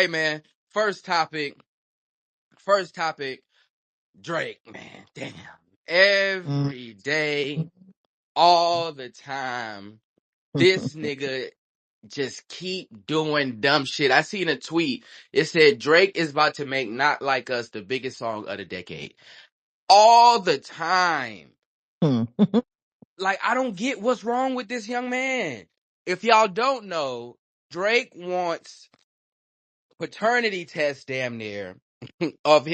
Hey, man. First topic. Drake, man. Damn. Every day, all the time, this nigga just keep doing dumb shit. I seen a tweet. It said Drake is about to make Not Like Us the biggest song of the decade. All the time. Like, I don't get what's wrong with this young man. If y'all don't know, Drake wants paternity test damn near of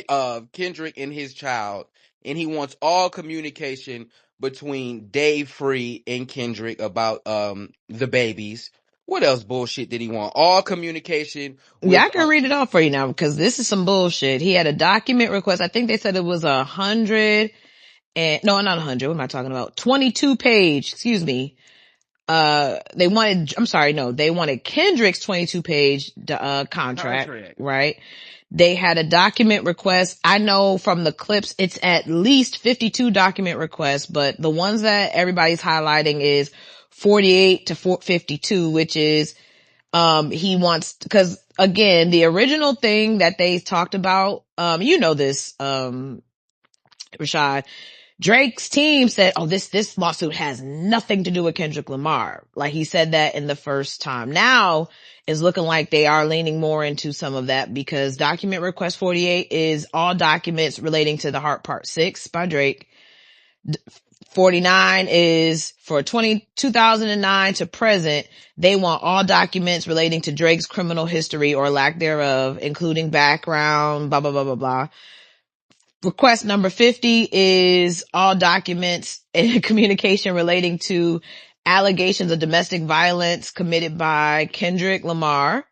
Kendrick and his child, and he wants all communication between Dave Free and Kendrick about the babies. What else bullshit did he want? All communication with Yeah, I can read it off for you now because this is some bullshit. He had a document request. I think they said it was 100 and no, not 100. What am I talking about? 22 page, excuse me. They wanted Kendrick's 22 page, contract, right? They had a document request. I know from the clips, it's at least 52 document requests, but the ones that everybody's highlighting is 48 to 52, which is, he wants, cause again, the original thing that they talked about, you know this, Rashad, Drake's team said, oh, this lawsuit has nothing to do with Kendrick Lamar. Like he said that in the first time. Now it's looking like they are leaning more into some of that because document request 48 is all documents relating to the Heart Part 6 by Drake. 49 is for 2009 to present. They want all documents relating to Drake's criminal history or lack thereof, including background, blah, blah, blah, blah, blah. Request number 50 is all documents and communication relating to allegations of domestic violence committed by Kendrick Lamar.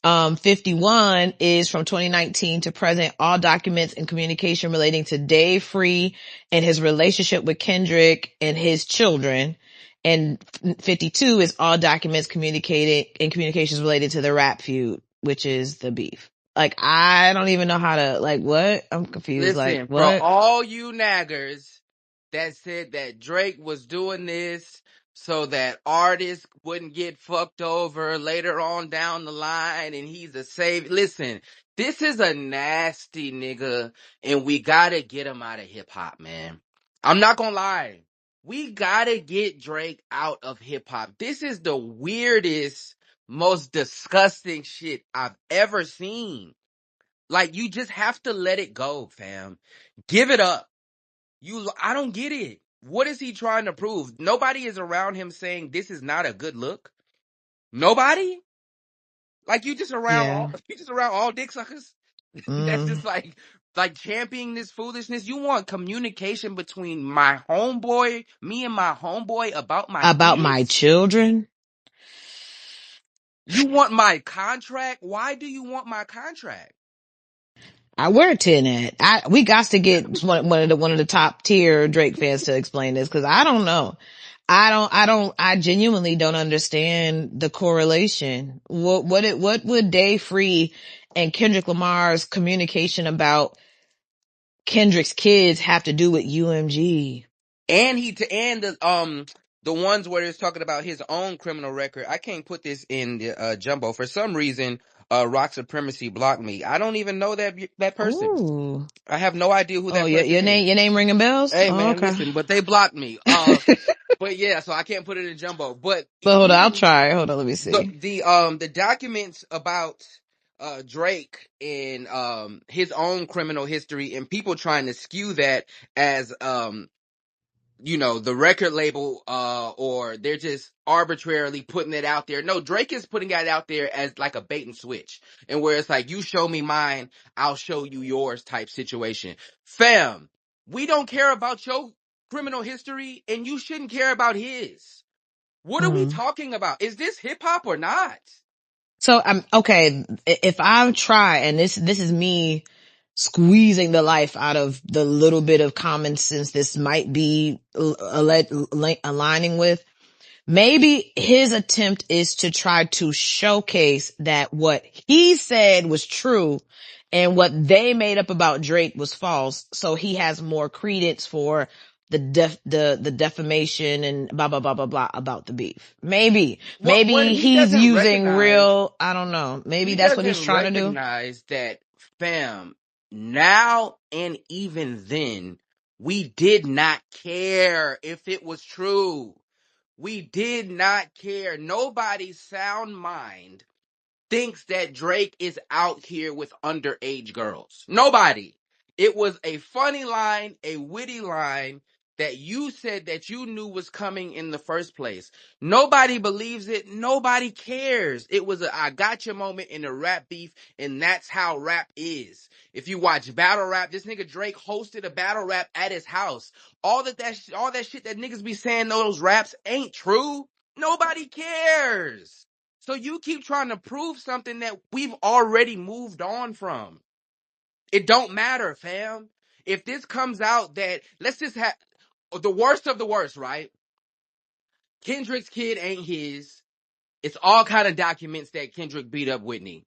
51 is from 2019 to present, all documents and communication relating to Dave Free and his relationship with Kendrick and his children. And 52 is all documents communicated and communications related to the rap feud, which is the beef. Like, I don't even know how to, like, what? I'm confused. Listen, like, what? For all you naggers that said that Drake was doing this so that artists wouldn't get fucked over later on down the line and he's a save. Listen, this is a nasty nigga and we gotta get him out of hip hop, man. I'm not gonna lie. We gotta get Drake out of hip hop. This is the weirdest, most disgusting shit I've ever seen. Like, you just have to let it go, fam. Give it up. I don't get it. What is he trying to prove? Nobody is around him saying this is not a good look. Nobody? Like, you just around all dick suckers? That's just like championing this foolishness. You want communication between my homeboy, me and my homeboy about my children? You want my contract? Why do you want my contract? Where 10 at? We got to get one of the top tier Drake fans to explain this because I don't know. I genuinely don't understand the correlation. What would Dave Free and Kendrick Lamar's communication about Kendrick's kids have to do with UMG? And the ones where it's talking about his own criminal record. I can't put this in the jumbo. For some reason, Rock Supremacy blocked me. I don't even know that person. Ooh. I have no idea who that person is. Your name ringing bells? Hey, man, okay. Listen, but they blocked me. But yeah, so I can't put it in jumbo. But hold on, I'll try. Hold on, let me see. The documents about Drake and his own criminal history and people trying to skew that as you know, the record label, or they're just arbitrarily putting it out there. No, Drake is putting it out there as like a bait and switch. And where it's like, you show me mine, I'll show you yours type situation. Fam, we don't care about your criminal history and you shouldn't care about his. What are we talking about? Is this hip hop or not? So okay. If I try, and this is me squeezing the life out of the little bit of common sense this might be aligning with, maybe his attempt is to try to showcase that what he said was true and what they made up about Drake was false. So he has more credence for the defamation and blah blah blah blah blah about the beef. Maybe What he he's doesn't using recognize, real, I don't know. Maybe he that's what he's doesn't trying to do. recognize that, fam, now and even then, we did not care if it was true. We did not care. Nobody's sound mind thinks that Drake is out here with underage girls. Nobody. It was a funny line, a witty line that you said that you knew was coming in the first place. Nobody believes it. Nobody cares. It was a I gotcha moment in a rap beef, and that's how rap is. If you watch battle rap, this nigga Drake hosted a battle rap at his house. All that shit that niggas be saying those raps ain't true. Nobody cares. So you keep trying to prove something that we've already moved on from. It don't matter, fam. If this comes out that, let's just have the worst of the worst, right? Kendrick's kid ain't his. It's all kind of documents that Kendrick beat up Whitney.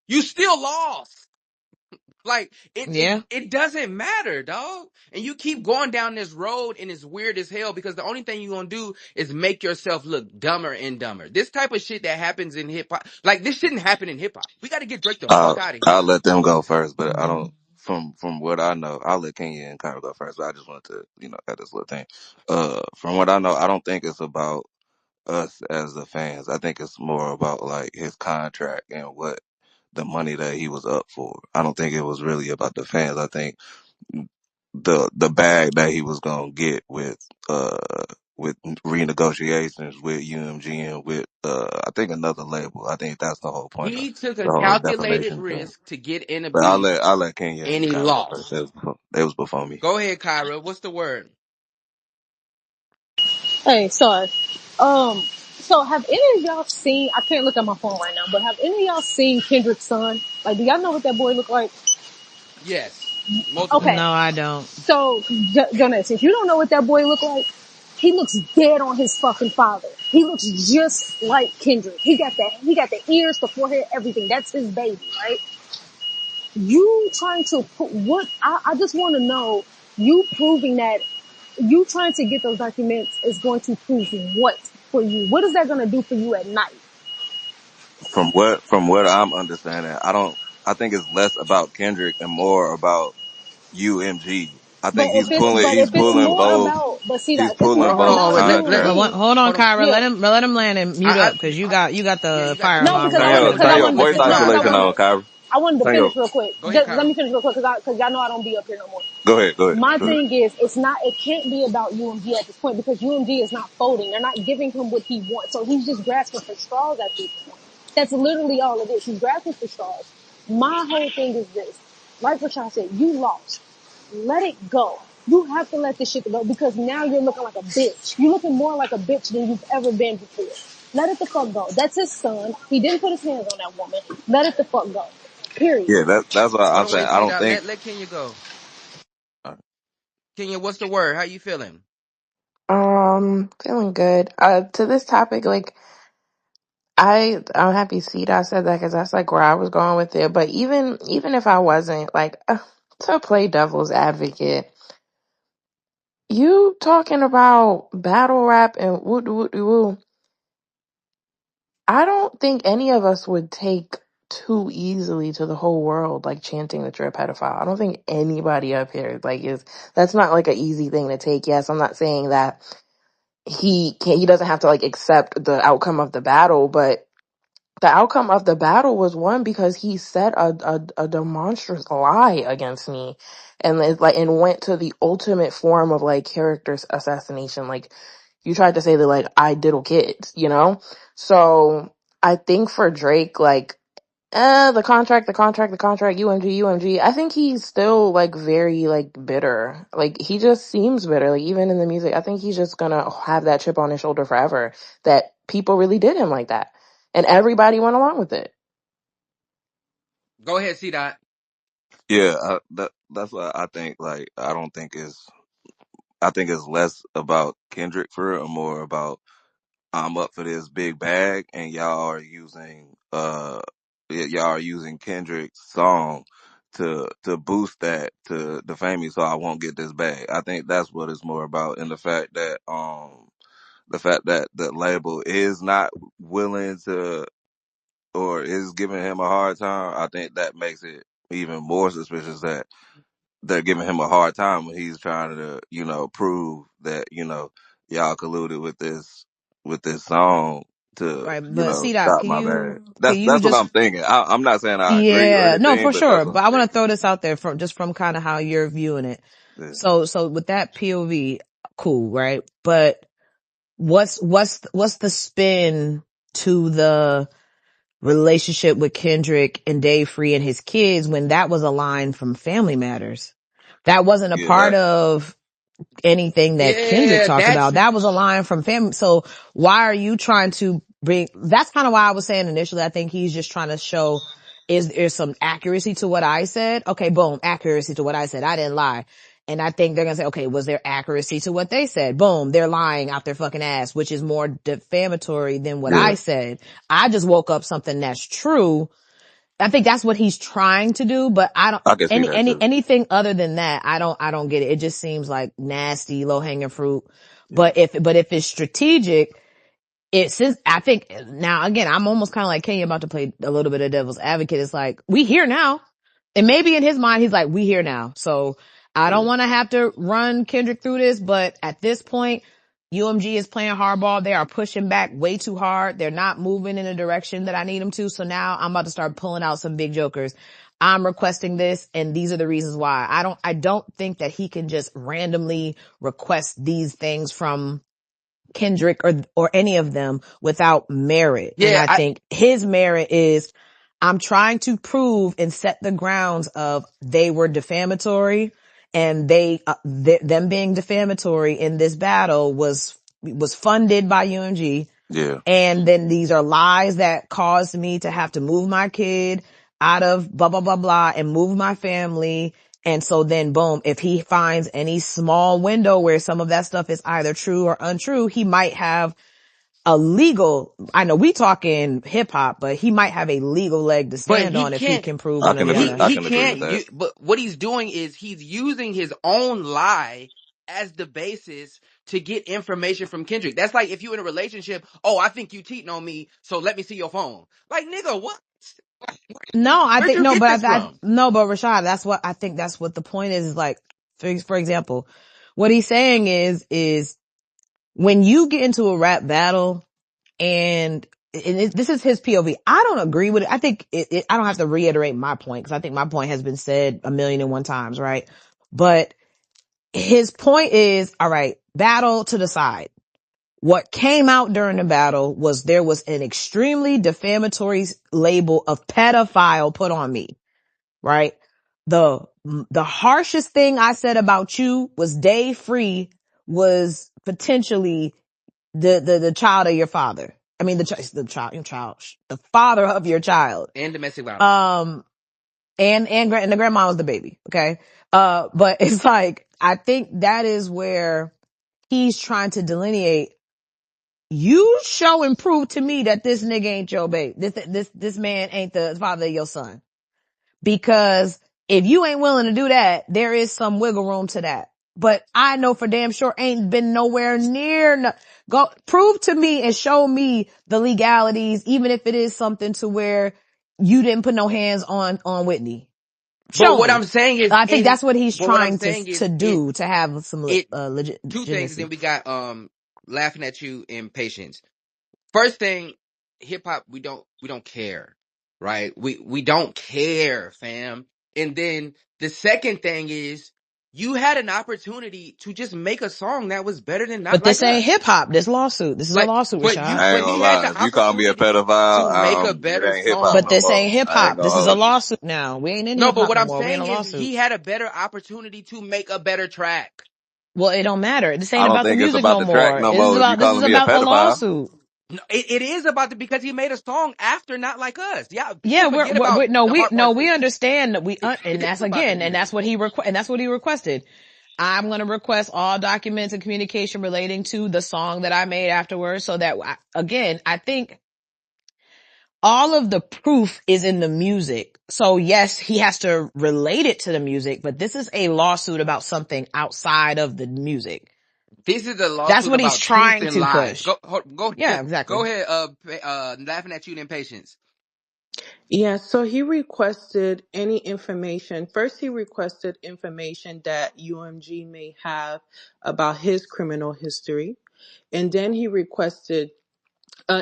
You still lost. Like, Yeah. it doesn't matter, dog. And you keep going down this road and it's weird as hell because the only thing you're gonna do is make yourself look dumber and dumber. This type of shit that happens in hip hop, like this shouldn't happen in hip hop. We gotta get Drake the fuck out of I'll here. let them go first, but I don't. From what I know, I'll let Kenya and Kyra go first. But I just wanted to, add this little thing. From what I know, I don't think it's about us as the fans. I think it's more about like his contract and what the money that he was up for. I don't think it was really about the fans. I think the bag that he was gonna get with renegotiations with UMG and with I think another label. I think that's the whole point of He took the a whole calculated defamation thing. risk to get in a But beef I'll let Kenya and and he Kyra go first. lost. They was before me. Go ahead, Kyra. What's the word? Hey, sorry. So have any of y'all seen, I can't look at my phone right now, but have any of y'all seen Kendrick's son? Like, do y'all know what that boy look like? Yes. Multiple Okay. No, I times. don't. So, Jonas, if you don't know what that boy look like, he looks dead on his fucking father. He looks just like Kendrick. He got the ears, the forehead, everything. That's his baby, right? You trying to put I just want to know, you proving that, you trying to get those documents is going to prove what for you? What is that going to do for you at night? From what I'm understanding, I think it's less about Kendrick and more about UMG. I But think if it's more about, but see he's that, if it's pulling Hold more on, hold both on. about contracts. UMG, Hold on, Hold on. Kyra. yeah. Let him land and mute I, up because you got yeah, the you got fire the No, alarm because Turn I going. want, your because turn I your wanted to, voice fin- no, because I isolation wanted, on, Kyra. I wanted to Turn your finish real quick. Go ahead, Just let Kyra. me finish real quick because y'all know I don't be up here no more. Go ahead. My Go ahead. thing is, it can't be about UMG at this point because UMG is not folding. They're not giving him what he wants. So he's just grasping for straws at this point. That's literally all it is. He's grasping for straws. My whole thing is this. Like Rashad said, you lost. Let it go. You have to let this shit go because now you're looking like a bitch. You're looking more like a bitch than you've ever been before. Let it the fuck go. That's his son. He didn't put his hands on that woman. Let it the fuck go. Period. Yeah, that's what Hold I'm on, saying. wait, I see don't that. think. Let Kenya go. uh, Kenya, what's the word? How you feeling? Feeling good. To this topic, like I'm happy Sita said that because that's like where I was going with it. But even if I wasn't, like, to play devil's advocate, you talking about battle rap and woo woo woo. I don't think any of us would take too easily to the whole world like chanting that you're a pedophile. I don't think anybody up here like is that's not like an easy thing to take. Yes, I'm not saying that he doesn't have to like accept the outcome of the battle, but the outcome of the battle was won because he said a demonstrous lie against me, and it, like, and went to the ultimate form of like character assassination. Like, you tried to say that like I diddle kids, you know. So I think for Drake, like, the contract, UMG. I think he's still like very like bitter. Like, he just seems bitter. Like, even in the music, I think he's just gonna have that chip on his shoulder forever that people really did him like that, and everybody went along with it. Go ahead, C Dot. Yeah, that's what I think. Like, I think it's less about Kendrick for real, and more about I'm up for this big bag, and y'all are using Kendrick's song to boost that, to defame me so I won't get this bag. I think that's what it's more about, and the fact that the label is not willing to, or is giving him a hard time. I think that makes it even more suspicious that they're giving him a hard time when he's trying to, prove that, y'all colluded with this song to, Right. But see that, stop my bag. can you That's what just, I'm thinking. I'm not saying I agree or yeah, no, anything, for but that's sure. what But I'm I want to thinking. throw this out there from kind of how you're viewing it. Yeah. So with that POV, cool, right? But what's the spin to the relationship with Kendrick and Dave Free and his kids when that was a line from Family Matters? That wasn't a Yeah, part of anything that Kendrick Yeah, talked that's about. That was a line from Family. So why are you trying to bring, that's kind of why I was saying initially, I think he's just trying to show, is there some accuracy to what I said? Okay, boom, accuracy to what I said. I didn't lie. And I think they're going to say, okay, was there accuracy to what they said? Boom, they're lying out their fucking ass, which is more defamatory than what yeah. I said. I just woke up something that's true. I think that's what he's trying to do, but I don't, I can see that too. anything other than that, I don't get it. It just seems like nasty, low hanging fruit. Yeah, But if it's strategic, since I think now again, I'm almost kind of like Kenya about to play a little bit of devil's advocate. It's like, we here now. And maybe in his mind, he's like, we here now. So I don't yeah, want to have to run Kendrick through this, but at this point, UMG is playing hardball. They are pushing back way too hard. They're not moving in a direction that I need them to. So now I'm about to start pulling out some big jokers. I'm requesting this, and these are the reasons why. I don't think that he can just randomly request these things from Kendrick or any of them without merit. And yeah. I think his merit is, I'm trying to prove and set the grounds of they were defamatory, and them being defamatory in this battle was funded by UMG. yeah. And then these are lies that caused me to have to move my kid out of blah, blah, blah, blah, and move my family. And so then boom, if he finds any small window where some of that stuff is either true or untrue, he might have a legal, I know we talking hip hop, but he might have a legal leg to But stand he on if he can't. can prove I one or can the agree. other. I He can agree with can't. that. But what he's doing is he's using his own lie as the basis to get information from Kendrick. That's like if you in a relationship. Oh, I think you cheating on me, so let me see your phone. Like, nigga, what? No, I Where'd think, you no, get but this from? no, but Rashad, I think that's what the point is like, for example, what he's saying is when you get into a rap battle and this is his POV. I don't agree with it. I think I don't have to reiterate my point because I think my point has been said 1,000,001 times, right? But his point is, all right, battle to the side. What came out during the battle was there was an extremely defamatory label of pedophile put on me, right? The harshest thing I said about you was Dave Free was potentially the child of your father. I mean, the father of your child. And domestic violence. And the grandma was the baby. Okay. But it's like, I think that is where he's trying to delineate. You show and prove to me that this nigga ain't your baby. This man ain't the father of your son. Because if you ain't willing to do that, there is some wiggle room to that. But I know for damn sure ain't been nowhere near. Go prove to me and show me the legalities, even if it is something to where you didn't put no hands on Whitney. But Show what me. I'm saying is I think in. that's what he's But what I'm trying saying to is do to have some it two things. And then legitimacy. we got laughing at you and patience. First thing, hip hop, we don't care, right? We don't care, fam. And then the second thing is you had an opportunity to just make a song that was better than Not But Like this ain't Us. hip hop. This lawsuit. This is a Like, lawsuit, Rashad. I ain't but gonna he had lie. the If you call me a opportunity pedophile, to make a it better ain't hip hop But no this song. more. ain't hip I ain't hop. gonna This is a hold you. lawsuit now. We ain't in No, hip but hop what no I'm more. We in a saying is lawsuit. he had a better opportunity to make a better track. Well, it don't matter. This I ain't don't about the think it's music about no the track more. no more. If you This is calling me a about a pedophile, lawsuit. No, it is about because he made a song after Not Like Us. Yeah, people Yeah, forget about the hard part we too. understand that and It is that's about the again, music. and that's what he requested. I'm going to request all documents and communication relating to the song that I made afterwards so that again, I think all of the proof is in the music. So yes, he has to relate it to the music, but this is a lawsuit about something outside of the music. This is a That's lawsuit what he's about truth trying and to lies. push. Go Yeah, exactly. go ahead. Laughing at you and impatience. Yeah, so he requested any information. First, he requested information that UMG may have about his criminal history. And then he requested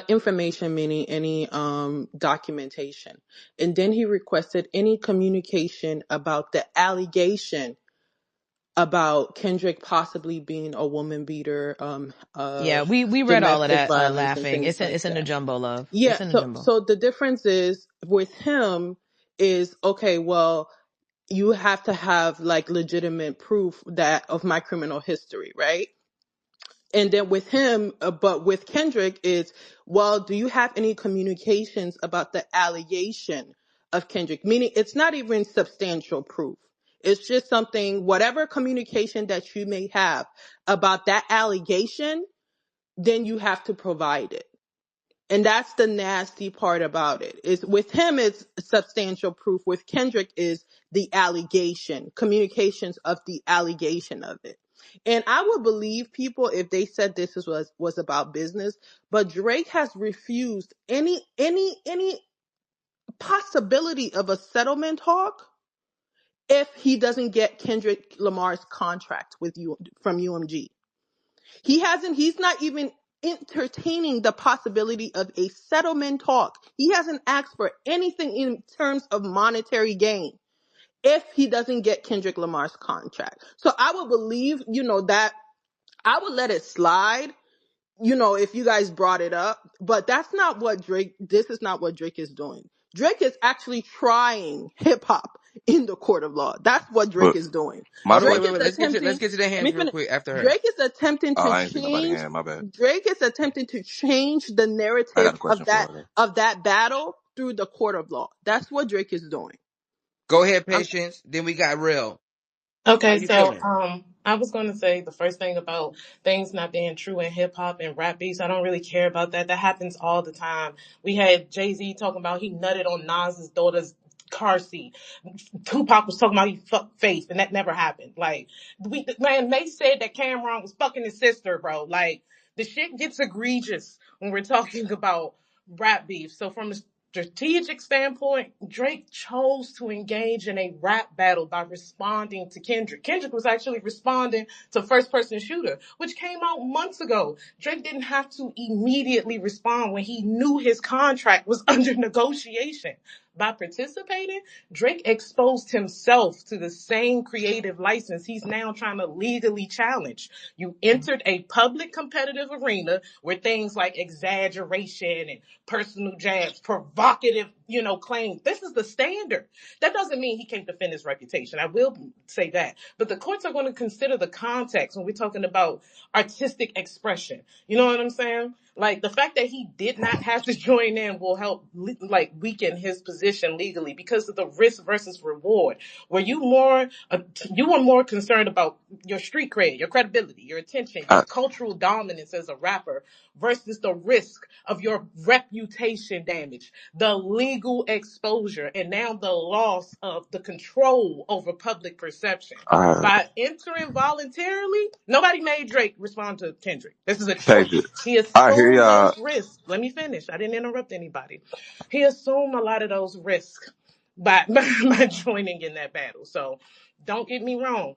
information, meaning any documentation. And then he requested any communication about the allegation about Kendrick possibly being a woman beater, Yeah, we read all of domestic that, violence, and laughing. things like It's in the that. jumbo, love. Yeah, It's in the so jumbo. so the difference is with him is okay, well, you have to have like legitimate proof that of my criminal history, right? And then with him, but with Kendrick is, well, do you have any communications about the allegation of Kendrick? Meaning it's not even substantial proof. It's just something, whatever communication that you may have about that allegation, then you have to provide it. And that's the nasty part about it. Is with him it's substantial proof. With Kendrick is the allegation, communications of the allegation of it. And I would believe people if they said was about business, but Drake has refused any possibility of a settlement talk if he doesn't get Kendrick Lamar's contract with you from UMG. He's not even entertaining the possibility of a settlement talk. He hasn't asked for anything in terms of monetary gain if he doesn't get Kendrick Lamar's contract. So I would believe, that I would let it slide, if you guys brought it up, but this is not what Drake is doing. Drake is actually trying hip hop in the court of law. That's what Drake But is doing. my Wait, Drake wait, is question. wait. Let's attempting, get to the let me hands real finish. quick after her. Drake is attempting Oh, to I ain't seen nobody change, hand. My bad. Drake is attempting to change the I got narrative a question for her. of that battle through the court of law. That's what Drake is doing. Go ahead, I'm, patience. Then we got real. How Okay, you so feeling? I was going to say the first thing about things not being true in hip hop and rap beats. I don't really care about that. That happens all the time. We had Jay-Z talking about he nutted on Nas's daughter's car seat. Tupac was talking about he fucked Faith, and that never happened. Like, they said that Cameron was fucking his sister, bro. Like, the shit gets egregious when we're talking about rap beef. So from a strategic standpoint, Drake chose to engage in a rap battle by responding to Kendrick. Kendrick was actually responding to First Person Shooter, which came out months ago. Drake didn't have to immediately respond when he knew his contract was under negotiation. By participating, Drake exposed himself to the same creative license he's now trying to legally challenge. You entered a public competitive arena where things like exaggeration and personal jabs, provocative, claims. This is the standard. That doesn't mean he can't defend his reputation. I will say that. But the courts are going to consider the context when we're talking about artistic expression. You know what I'm saying? Like, the fact that he did not have to join in will help weaken his position legally because of the risk versus reward. You were more concerned about your street cred, your credibility, your attention, your I, cultural dominance as a rapper versus the risk of your reputation damage, the legal exposure, and now the loss of the control over public perception. I By entering voluntarily, nobody made Drake respond to Kendrick. This is a take it. choice. He I hear assumed y'all. those risks. Let me finish. I didn't interrupt anybody. He assumed a lot of those risks by joining in that battle. So don't get me wrong.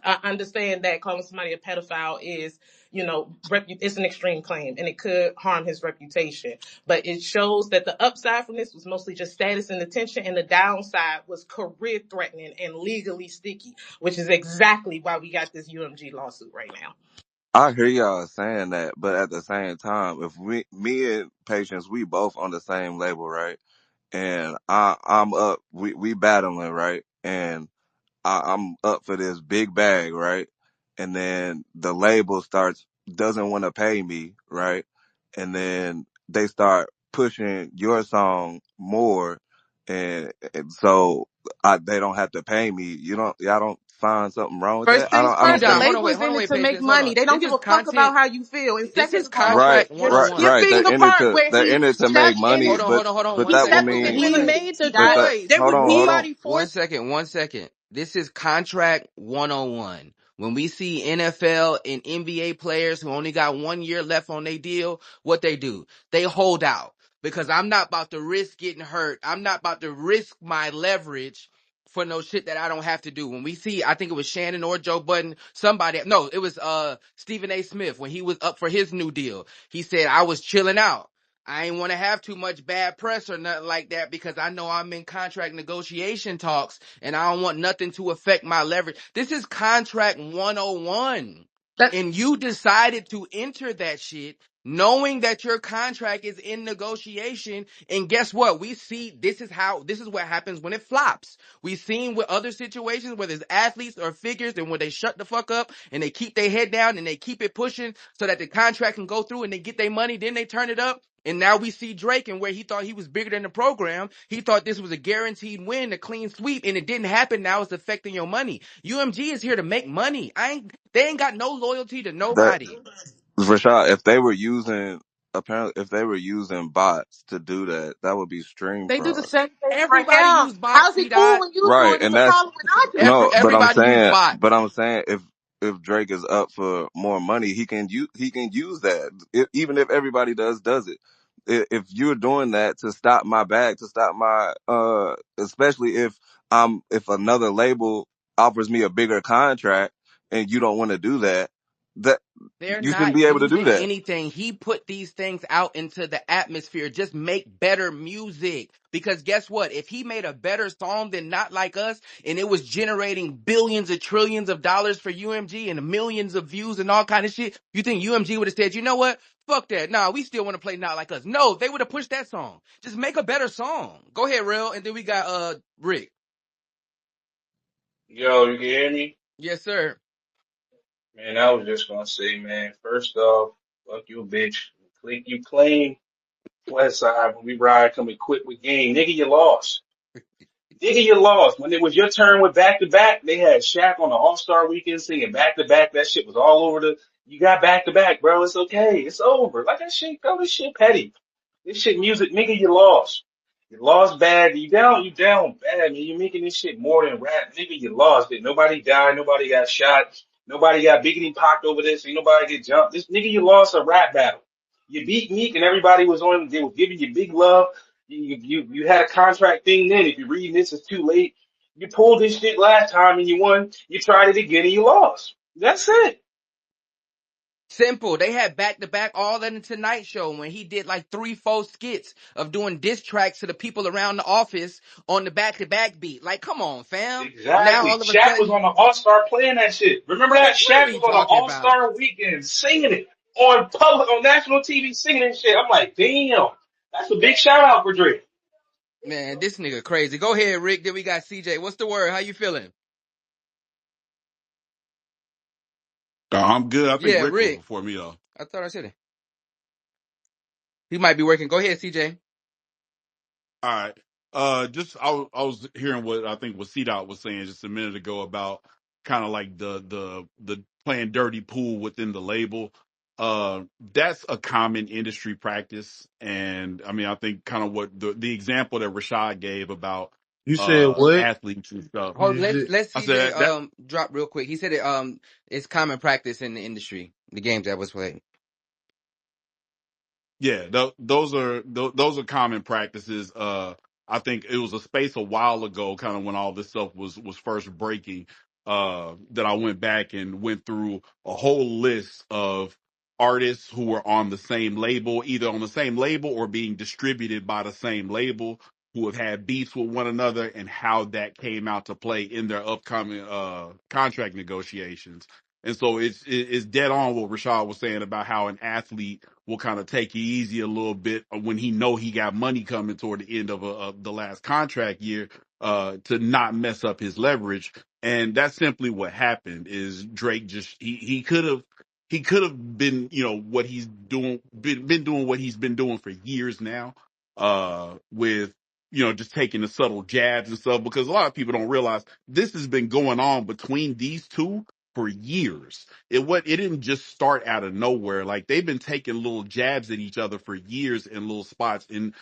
I understand that calling somebody a pedophile is, it's an extreme claim and it could harm his reputation. But it shows that the upside from this was mostly just status and attention, and the downside was career threatening and legally sticky, which is exactly why we got this UMG lawsuit right now. I hear y'all saying that, but at the same time, if me and Patience, we both on the same label, right? And I'm up, we battling, right? And I'm up for this big bag, right? And then the label doesn't want to pay me, right? And then they start pushing your song more. And so they don't have to pay me. Y'all don't find something wrong with First that. things I don't first, the T-Dom, think. hold on, label wait, is hold in on, it wait, to make Patience, hold on. money. They don't This give is a fuck about content. how you feel. And This is second of all, Right, contract you're right, 101. right. skipping the part where They're in he it to make stepped in money, it. Hold on, hold on, hold on. but One He that would second. stepped in Okay, it mean, one when he second. made the but that choice. There hold was on, hold on. nobody One forced. second, one second. This is contract 101. When we see NFL and NBA players who only got 1 year left on their deal, what they do? They hold out because I'm not about to risk getting hurt. I'm not about to risk my leverage for no shit that I don't have to do. When we see, I think it was Shannon or Joe Budden, somebody, no, it was Stephen A. Smith when he was up for his new deal. He said, I was chilling out. I ain't want to have too much bad press or nothing like that because I know I'm in contract negotiation talks and I don't want nothing to affect my leverage. This is contract 101. That And you decided to enter that shit knowing that your contract is in negotiation. And guess what? We see this is what happens when it flops. We've seen with other situations where there's athletes or figures and when they shut the fuck up and they keep their head down and they keep it pushing so that the contract can go through and they get their money, then they turn it up. And now we see Drake and where he thought he was bigger than the program. He thought this was a guaranteed win, a clean sweep, and it didn't happen. Now it's affecting your money. UMG is here to make money. They ain't got no loyalty to That nobody. Rashad, if they were using bots to do that, that would be stream they do the fraud. same thing for Everybody him. use bots, How's it C cool dot. when you do Right, it? It's and a that's problem when I do it. no, Everybody use but bots. I'm saying if Drake is up for more money, he can use that. Even if everybody does it. If you're doing that to stop my bag, to stop my especially if another label offers me a bigger contract and you don't want to do that, that They're you shouldn't not be able to do using that. anything. He put these things out into the atmosphere. Just make better music. Because guess what? If he made a better song than Not Like Us and it was generating billions of trillions of dollars for UMG and millions of views and all kind of shit, you think UMG would have said, you know what? Fuck that. Nah, we still want to play Not Like Us. No, they would have pushed that song. Just make a better song. Go ahead, Real. And then we got Rick. Yo, you can hear me? Yes, sir. Man, I was just gonna say, man, first off, fuck you, bitch. You claim West Side when we ride come equipped with game. Nigga, you lost. Nigga, you lost. When it was your turn with back to back, they had Shaq on the All-Star weekend singing back to back. That shit was all over you got back to back, bro. It's okay. It's over. Like that shit, bro, this shit petty. This shit music, nigga, you lost. You lost bad. You down bad, man. You making this shit more than rap. Nigga, you lost it. Nobody died. Nobody got shot. Nobody got biggity popped over this. Ain't nobody get jumped. This nigga, you lost a rap battle. You beat Meek and everybody was on, they were giving you big love. You had a contract thing then. If you're reading this, it's too late. You pulled this shit last time and you won. You tried it again and you lost. That's it. Simple. They had back to back all in the Tonight Show when he did like 3, 4 skits of doing diss tracks to the people around the office on the back to back beat. Like, come on, fam. Now Exactly. all of a Shaq was sudden, on the All-Star playing that shit. Remember that? what are Shaq we was on the talking about? All-Star weekend singing it on national TV singing and shit. I'm like, damn. That's a big shout out for Drake. Man, this nigga crazy. Go ahead, Rick. Then we got CJ. What's the word? How you feeling? I'm good. I think Yeah, Rick was Rick. before me though. I thought I said it. He might be working. Go ahead, CJ. All right. Just I was hearing what I think what C Dot was saying just a minute ago about kind of like the playing dirty pool within the label. That's a common industry practice, and I mean I think kind of what the example that Rashad gave about You said what? athletes and stuff. Hold, let's I CJ said that drop real quick. He said it it's common practice in the industry. The games that was played. Yeah, those are common practices. I think it was a space a while ago, kind of when all this stuff was first breaking, that I went back and went through a whole list of artists who were on the same label, either on the same label or being distributed by the same label, who have had beefs with one another, and how that came out to play in their upcoming contract negotiations. And so it's dead on what Rashad was saying about how an athlete will kind of take it easy a little bit when he know he got money coming toward the end of the last contract year, to not mess up his leverage. And that's simply what happened. Is Drake just he could have been, you know, what he's doing, been doing what he's been doing for years now, with just taking the subtle jabs and stuff, because a lot of people don't realize this has been going on between these two for years. It didn't just start out of nowhere. Like, they've been taking little jabs at each other for years in little spots, and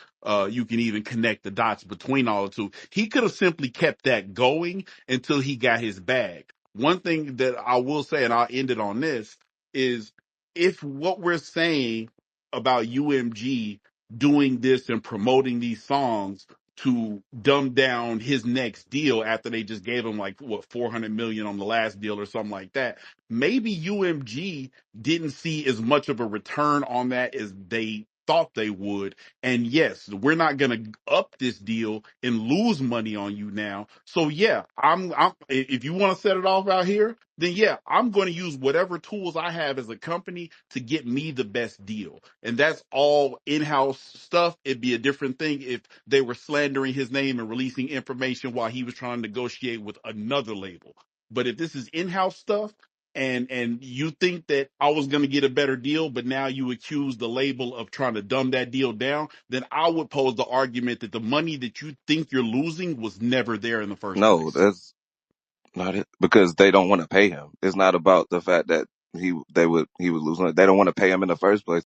you can even connect the dots between all the two. He could have simply kept that going until he got his bag. One thing that I will say, and I'll end it on this, is if what we're saying about UMG doing this and promoting these songs to dumb down his next deal after they just gave him like what 400 million on the last deal or something like that, maybe UMG didn't see as much of a return on that as they thought they would. And yes, we're not going to up this deal and lose money on you now. So yeah, I'm if you want to set it off out here, then yeah, I'm going to use whatever tools I have as a company to get me the best deal. And that's all in-house stuff. It'd be a different thing if they were slandering his name and releasing information while he was trying to negotiate with another label. But if this is in-house stuff, and you think that I was going to get a better deal, but now you accuse the label of trying to dumb that deal down, then I would pose the argument that the money that you think you're losing was never there in the first No, place. that's not it, because they don't want to pay him. It's not about the fact that he was losing. They don't want to pay him in the first place.